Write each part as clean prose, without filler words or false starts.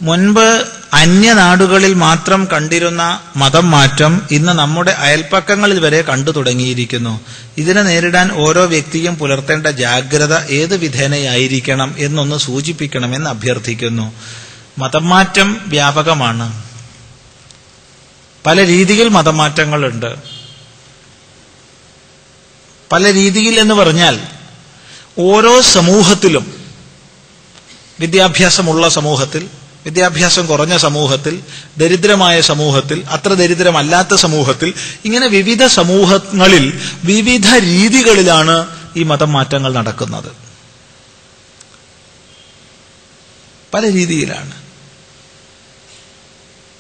മുൻപ് അന്യനാടുകളിൽ മാത്രം കണ്ടിരുന്ന മതം മാറ്റം ഇന്ന് നമ്മുടെ അയൽപ്പക്കങ്ങളിൽ വരെ കണ്ടു തുടങ്ങിയിരിക്കുന്നു. ഇതിനെ നേരിടാൻ ഓരോ വ്യക്തിയും പുലർത്തേണ്ട ജാഗ്രത ഏത് വിധേനയായിരിക്കണം എന്നൊന്ന് സൂചിപ്പിക്കണമെന്ന് അഭ്യർത്ഥിക്കുന്നു. മതം മാറ്റം വ്യാപകമാണ്. പല രീതിയിൽ മതമാറ്റങ്ങളുണ്ട്. പല രീതിയിൽ എന്ന് പറഞ്ഞാൽ ഓരോ സമൂഹത്തിലും, വിദ്യാഭ്യാസമുള്ള സമൂഹത്തിൽ, വിദ്യാഭ്യാസം കുറഞ്ഞ സമൂഹത്തിൽ, ദരിദ്രമായ സമൂഹത്തിൽ, അത്ര ദരിദ്രമല്ലാത്ത സമൂഹത്തിൽ, ഇങ്ങനെ വിവിധ സമൂഹങ്ങളിൽ വിവിധ രീതികളിലാണ് ഈ മതം മാറ്റങ്ങൾ നടക്കുന്നത്. പല രീതിയിലാണ്.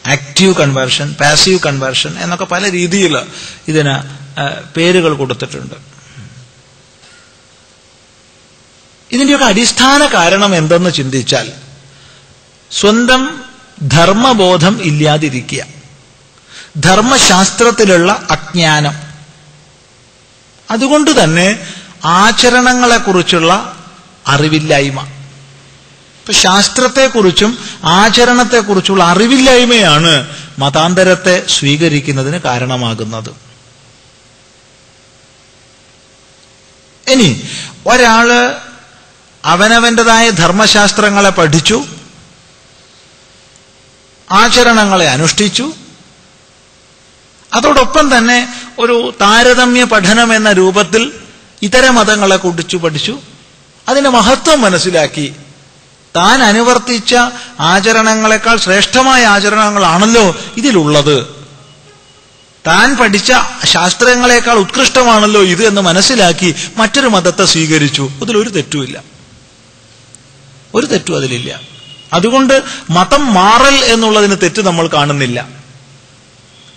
ആക്റ്റീവ് കൺവേർഷൻ, പാസീവ് കൺവേർഷൻ എന്നൊക്കെ പല രീതിയിൽ ഇതിന് പേരുകൾ കൊടുത്തിട്ടുണ്ട്. ഇതിന്റെയൊക്കെ അടിസ്ഥാന കാരണം എന്തെന്ന് ചിന്തിച്ചാൽ സ്വന്തം ധർമ്മബോധം ഇല്ലാതിരിക്കുക, ധർമ്മശാസ്ത്രത്തിലുള്ള അജ്ഞാനം, അതുകൊണ്ട് തന്നെ ആചരണങ്ങളെക്കുറിച്ചുള്ള അറിവില്ലായ്മ. ഇപ്പൊ ശാസ്ത്രത്തെക്കുറിച്ചും ആചരണത്തെക്കുറിച്ചുള്ള അറിവില്ലായ്മയാണ് മതാന്തരത്തെ സ്വീകരിക്കുന്നതിന് കാരണമാകുന്നത്. ഇനി ഒരാള് അവനവൻ്റെതായ ധർമ്മശാസ്ത്രങ്ങളെ പഠിച്ചു, ആചരണങ്ങളെ അനുഷ്ഠിച്ചു, അതോടൊപ്പം തന്നെ ഒരു താരതമ്യ പഠനം എന്ന രൂപത്തിൽ ഇതര മതങ്ങളെ കുറിച്ച് പഠിച്ചു, അതിന്റെ മഹത്വം മനസ്സിലാക്കി, താൻ അനുവർത്തിച്ച ആചരണങ്ങളെക്കാൾ ശ്രേഷ്ഠമായ ആചരണങ്ങളാണല്ലോ ഇതിലുള്ളത്, താൻ പഠിച്ച ശാസ്ത്രങ്ങളെക്കാൾ ഉത്കൃഷ്ടമാണല്ലോ ഇത് എന്ന് മനസ്സിലാക്കി മറ്റൊരു മതത്തെ സ്വീകരിച്ചു. അതിലൊരു തെറ്റുമില്ല, ഒരു തെറ്റും അതിലില്ല. അതുകൊണ്ട് മതം മാറൽ എന്നുള്ളതിന് തെറ്റ് നമ്മൾ കാണുന്നില്ല.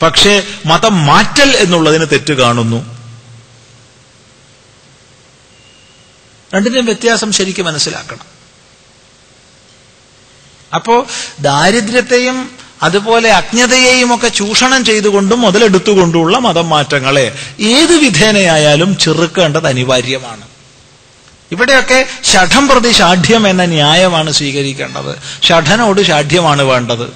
പക്ഷേ മതം മാറ്റൽ എന്നുള്ളതിന് തെറ്റ് കാണുന്നു. രണ്ടിന്റെയും വ്യത്യാസം ശരിക്കും മനസ്സിലാക്കണം. അപ്പോ ദാരിദ്ര്യത്തെയും അതുപോലെ അജ്ഞതയെയും ഒക്കെ ചൂഷണം ചെയ്തുകൊണ്ടും മുതലെടുത്തുകൊണ്ടുള്ള മതം മാറ്റങ്ങളെ ഏത് വിധേനയായാലും ചെറുക്കേണ്ടത് അനിവാര്യമാണ്. ഇവിടെയൊക്കെ ഷഠം പ്രതി ഷാഠ്യം എന്ന ന്യായമാണ് സ്വീകരിക്കേണ്ടത്. ഷഠനോട് ഷാഠ്യമാണ് വേണ്ടത്.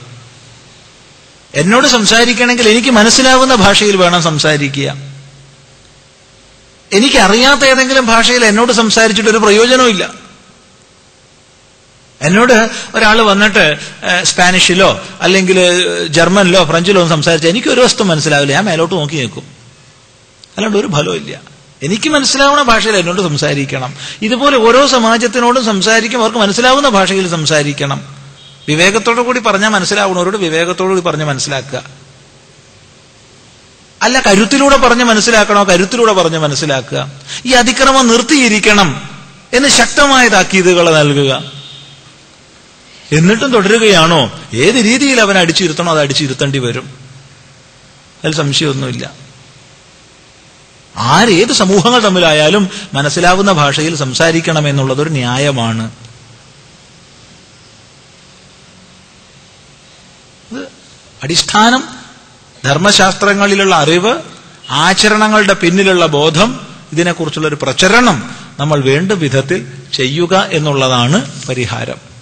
എന്നോട് സംസാരിക്കണമെങ്കിൽ എനിക്ക് മനസ്സിലാവുന്ന ഭാഷയിൽ വേണം സംസാരിക്കുക. എനിക്കറിയാത്ത ഏതെങ്കിലും ഭാഷയിൽ എന്നോട് സംസാരിച്ചിട്ടൊരു പ്രയോജനമില്ല. എന്നോട് ഒരാൾ വന്നിട്ട് സ്പാനിഷിലോ അല്ലെങ്കിൽ ജർമ്മനിലോ ഫ്രഞ്ചിലോ ഒന്നും സംസാരിച്ചാൽ എനിക്കൊരു വസ്തു മനസ്സിലാവില്ല. ഞാൻ മേലോട്ട് നോക്കി നിൽക്കും, അല്ലാണ്ട് ഒരു ഫലവും ഇല്ല. എനിക്ക് മനസ്സിലാവുന്ന ഭാഷയിൽ എന്നോട് സംസാരിക്കണം. ഇതുപോലെ ഓരോ സമാജത്തിനോടും സംസാരിക്കും, അവർക്ക് മനസ്സിലാവുന്ന ഭാഷയിൽ സംസാരിക്കണം. വിവേകത്തോടു കൂടി പറഞ്ഞാൽ മനസ്സിലാവുന്നവരോട് വിവേകത്തോടു കൂടി പറഞ്ഞ് മനസ്സിലാക്കുക. അല്ല കരുത്തിലൂടെ പറഞ്ഞ് മനസ്സിലാക്കണോ, കരുത്തിലൂടെ പറഞ്ഞ് മനസ്സിലാക്കുക. ഈ അതിക്രമം നിർത്തിയിരിക്കണം എന്ന് ശക്തമായ താക്കീതുകൾ നൽകുക. എന്നിട്ടും തുടരുകയാണോ, ഏത് രീതിയിൽ അവൻ അടിച്ചിരുത്തണോ അത് അടിച്ചിരുത്തേണ്ടി വരും. അതിൽ സംശയമൊന്നുമില്ല. ആരേത് സമൂഹങ്ങൾ തമ്മിലായാലും മനസ്സിലാവുന്ന ഭാഷയിൽ സംസാരിക്കണം എന്നുള്ളതൊരു ന്യായമാണ്. അടിസ്ഥാനം ധർമ്മശാസ്ത്രങ്ങളിലുള്ള അറിവ്, ആചരണങ്ങളുടെ പിന്നിലുള്ള ബോധം, ഇതിനെക്കുറിച്ചുള്ളൊരു പ്രചരണം നമ്മൾ വേണ്ട വിധത്തിൽ ചെയ്യുക എന്നുള്ളതാണ് പരിഹാരം.